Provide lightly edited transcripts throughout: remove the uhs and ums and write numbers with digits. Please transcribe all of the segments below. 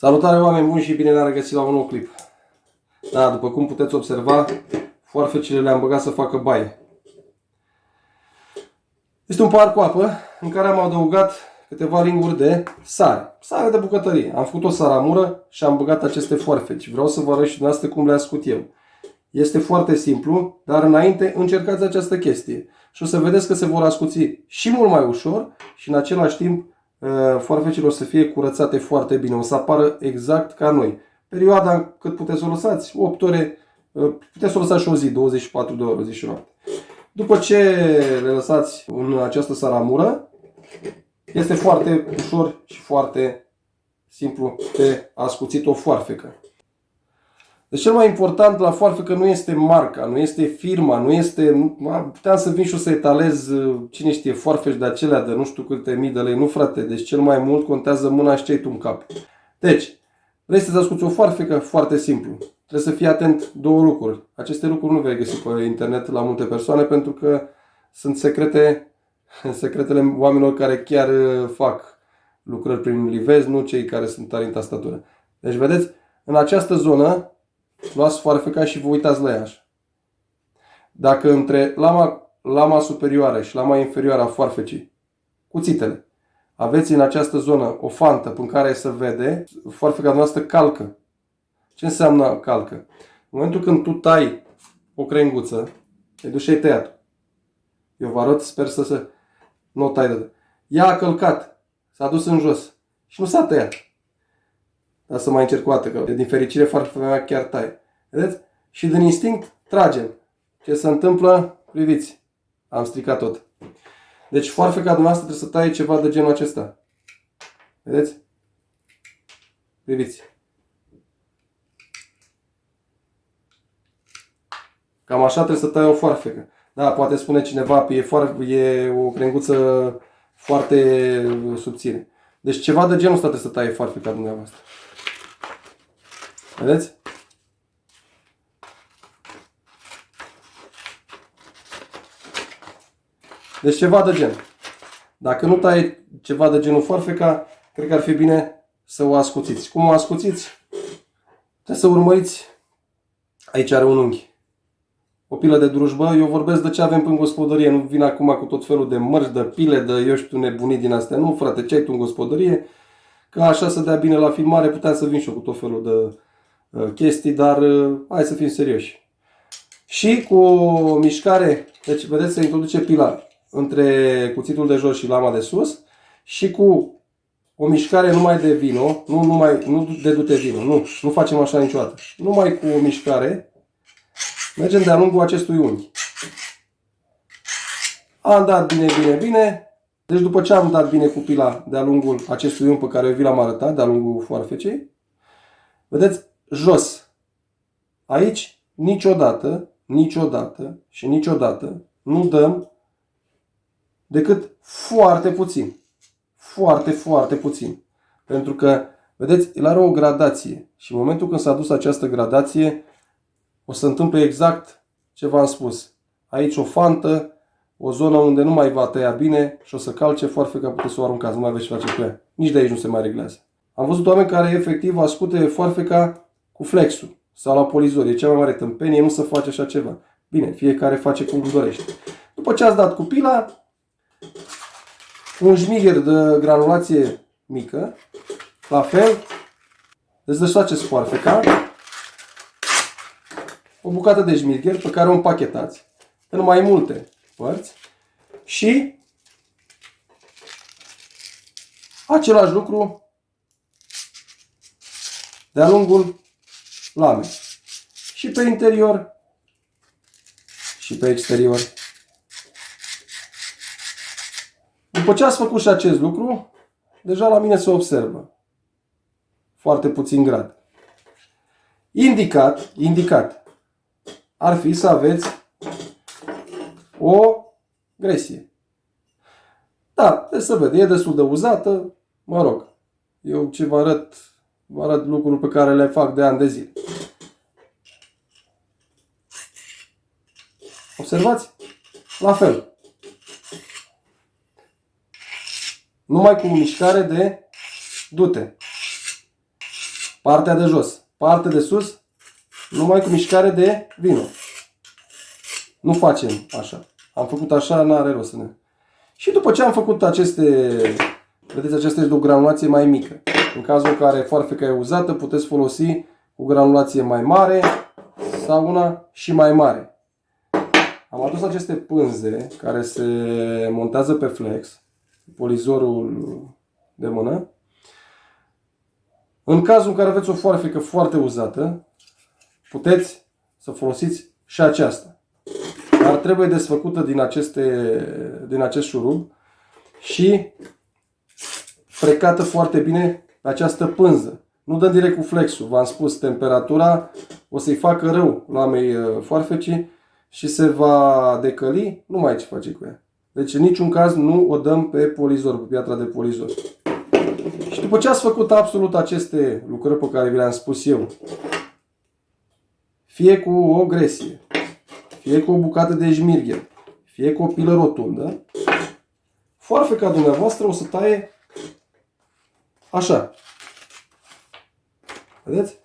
Salutare oameni buni și bine ne-am regăsit la un nou clip. Da, după cum puteți observa, foarfecile le-am băgat să facă baie. Este un pahar cu apă în care am adăugat câteva linguri de sare. Sare de bucătărie. Am făcut o saramură și am băgat aceste foarfeci. Vreau să vă arăt și dumneavoastră cum le ascut eu. Este foarte simplu, dar înainte încercați această chestie. Și o să vedeți că se vor ascuți și mult mai ușor și în același timp foarfecile o să fie curățate foarte bine. O să apară exact ca noi. Perioada cât puteți să o lăsați, 8 ore, puteți să o lăsați și o zi, 24 de ore, o zi și noapte. După ce le lăsați în această saramură, este foarte ușor și foarte simplu de ascuțit o foarfecă. Deci cel mai important la foarfecă nu este marca, nu este firma, nu este... Puteam să vin și o să etalez, cine știe, foarfeci de acelea de nu știu câte mii de lei. Nu, frate, deci cel mai mult contează mâna și ce ai tu în cap. Deci, vrei să-ți ascuți o foarfecă? Foarte simplu. Trebuie să fii atent două lucruri. Aceste lucruri nu vei găsi pe internet la multe persoane pentru că sunt secretele oamenilor care chiar fac lucrări prin livez, nu cei care sunt tari în tastatură. Deci, vedeți, în această zonă luați foarfeca și vă uitați la ea așa. Dacă între lama superioară și lama inferioară a foarfecii, cuțitele, aveți în această zonă o fantă în care se vede, foarfeca noastră calcă. Ce înseamnă calcă? În momentul când tu tai o crenguță, te duci și ai tăiat. Eu vă arăt, sper să nu o tai de. Ea a călcat, s-a dus în jos și nu s-a tăiat. Dar să mai încerc o dată, că din fericire foarfeca mea chiar taie. Vedeți? Și din instinct tragem. Ce se întâmplă? Priviți. Am stricat tot. Deci foarfeca dumneavoastră trebuie să taie ceva de genul acesta. Vedeți? Priviți. Cam așa trebuie să taie o foarfecă. Da, poate spune cineva, e o crenguță foarte subțire. Deci ceva de genul ăsta trebuie să taie foarfeca dumneavoastră. Vedeți? Deci ceva de gen. Dacă nu taie ceva de genul foarfeca, cred că ar fi bine să o ascuțiți. Cum o ascuțiți? Trebuie să urmăriți. Aici are un unghi. O pilă de drujbă. Eu vorbesc de ce avem în gospodărie. Nu vin acum cu tot felul de mărci, de pile, de eu știu nebunii din astea. Nu, frate, ce ai tu în gospodărie? Că așa să dea bine la filmare, puteam să vin și eu cu tot felul de chestii, dar hai să fim serioși. Și cu o mișcare, deci vedeți, se introduce pila între cuțitul de jos și lama de sus și cu o mișcare numai de vino, nu de dute vino, nu facem așa niciodată. Numai cu o mișcare mergem de-a lungul acestui unghi. Am dat bine. Deci după ce am dat bine cu pila de-a lungul acestui unghi pe care vi l-am arătat, de-a lungul foarfecei, vedeți, jos. Aici niciodată nu dăm decât foarte puțin. Foarte puțin. Pentru că, vedeți, el are o gradație. Și în momentul când s-a dus această gradație, o să întâmple exact ce v-am spus. Aici o fantă, o zonă unde nu mai va tăia bine și o să calce foarfeca, puteți să o aruncați, nu mai aveți ce face cu ea. Nici de aici nu se mai reglează. Am văzut oameni care efectiv ascute foarfeca cu flexul sau la polizor. E cea mai mare tâmpenie, nu se face așa ceva. Bine, fiecare face cum dorește. După ce ați dat cu pila, un șmigher de granulație mică, la fel, deci desfaceți foarfeca, o bucată de șmigher pe care o împachetați în mai multe părți și același lucru de-a lungul lamei. Și pe interior și pe exterior. După ce ați făcut și acest lucru, deja la mine se observă foarte puțin grad. Indicat ar fi să aveți o gresie. Da, trebuie să vede, e destul de uzată, mă rog. Eu ce vă arăt lucruri pe care le fac de ani de zile. Observați? La fel. Numai cu mișcare de dute. Partea de jos. Partea de sus, numai cu mișcare de vino. Nu facem așa. Am făcut așa, n-are rost să ne... Și după ce am făcut aceste, vedeți, aceasta este o granulație mai mică. În cazul în care foarfeca e uzată, puteți folosi o granulație mai mare sau una și mai mare. Am adus aceste pânze care se montează pe flex, polizorul de mână. În cazul în care aveți o foarfecă foarte uzată, puteți să folosiți și aceasta. Dar trebuie desfăcută din acest șurub și frecată foarte bine pe această pânză. Nu dăm direct cu flexul. V-am spus, temperatura o să-i facă rău lamei foarfecii și se va decăli. Nu mai ce face cu ea. Deci în niciun caz nu o dăm pe polizor, pe piatra de polizor. Și după ce ați făcut absolut aceste lucrări pe care vi le-am spus eu, fie cu o gresie, fie cu o bucată de șmirghel, fie cu o pilă rotundă, foarfeca dumneavoastră o să taie așa. Vedeți?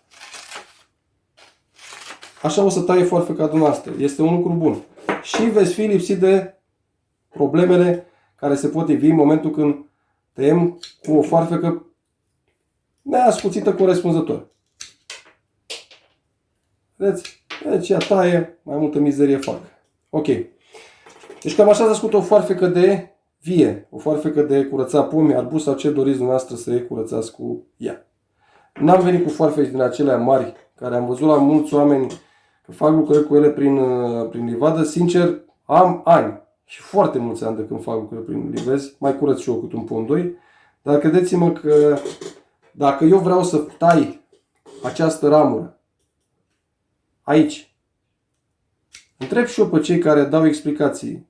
Așa o să taie foarfeca dumneavoastră. Este un lucru bun. Și veți fi lipsit de problemele care se pot ivi în momentul când tăiem cu o foarfecă neascuțită corespunzător. Vedeți? Deci ea taie, mai multă mizerie fac. Ok. Deci cam așa ați ascult o foarfecă de vie. O foarfecă de curățat pomi, arbuși sau ce doriți dumneavoastră să curățați cu ea. N-am venit cu foarfeci din acelea mari, care am văzut la mulți oameni că fac lucrări cu ele prin livadă. Sincer, am ani și foarte mulți ani de când fac lucrări prin livezi. Mai curăț și eu cât un pom 2. Dar credeți-mă că dacă eu vreau să tai această ramură aici, întreb și eu pe cei care dau explicații,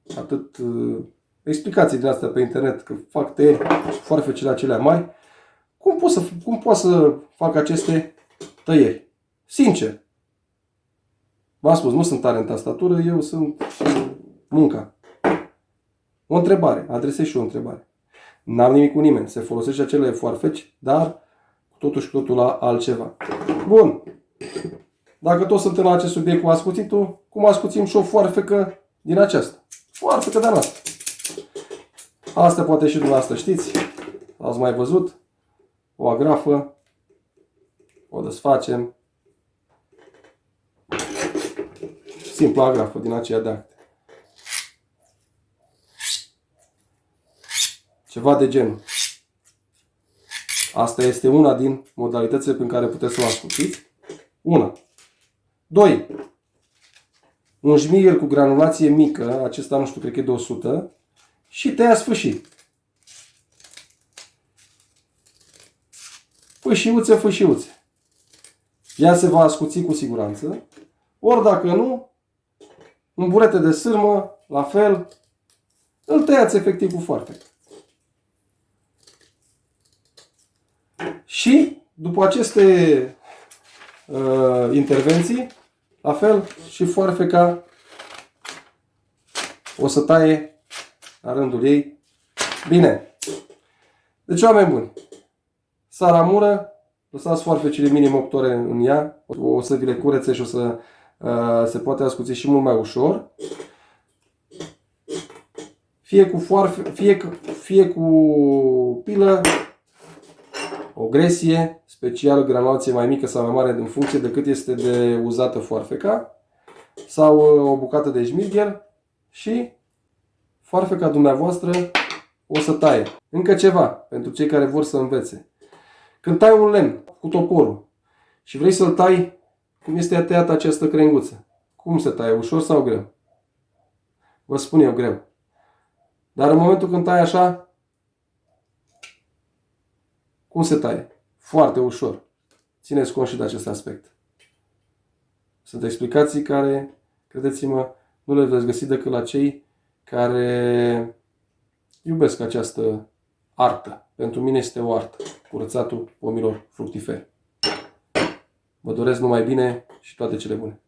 explicații din astea pe internet, că fac tăieri foarfecele acelea mari, cum pot să fac aceste tăieri? Sincer, v-am spus, nu sunt tare în tastatură, eu sunt munca. O întrebare, adresez și o întrebare. N-am nimic cu nimeni, se folosește acele foarfeci, dar totul și totul la altceva. Bun. Dacă tot suntem la acest subiect cu ascuțitul, cum ascuțim și o foarfecă din aceasta. Foarfecă de noastră. Asta poate și dumneavoastră știți. Ați mai văzut. O agrafă. O desfacem. Simplă agrafă din aceea de acte. Ceva de genul. Asta este una din modalitățile prin care puteți să o ascuțiți. 1. 2. Un șmirgel cu granulație mică, acesta nu știu, cred că e de 100, și tăia sfâșii. Fâșiuțe, fâșiuțe. Ea se va ascuți cu siguranță. Ori dacă nu, un burete de sârmă, la fel, îl tăiați efectiv cu foarfecă. Și după aceste intervenții, la fel și foarfeca o să taie la rândul ei bine. Deci, oameni buni, saramură, lăsați foarfecile minim 8 ore în ea, o să vi le curețe și o să se poate ascuți și mult mai ușor. Fie cu pilă, o gresie, special granulație mai mică sau mai mare în funcție de cât este de uzată foarfeca, sau o bucată de șmirghel și foarfeca dumneavoastră o să taie. Încă ceva pentru cei care vor să învețe. Când tai un lemn cu toporul și vrei să-l tai cum este tăiată această crenguță, cum se taie? Ușor sau greu? Vă spun eu, greu. Dar în momentul când tai așa, cum se taie? Foarte ușor. Țineți cont și de acest aspect. Sunt explicații care, credeți-mă, nu le veți găsi decât la cei care iubesc această artă. Pentru mine este o artă, curățatul pomilor fructiferi. Vă doresc numai bine și toate cele bune.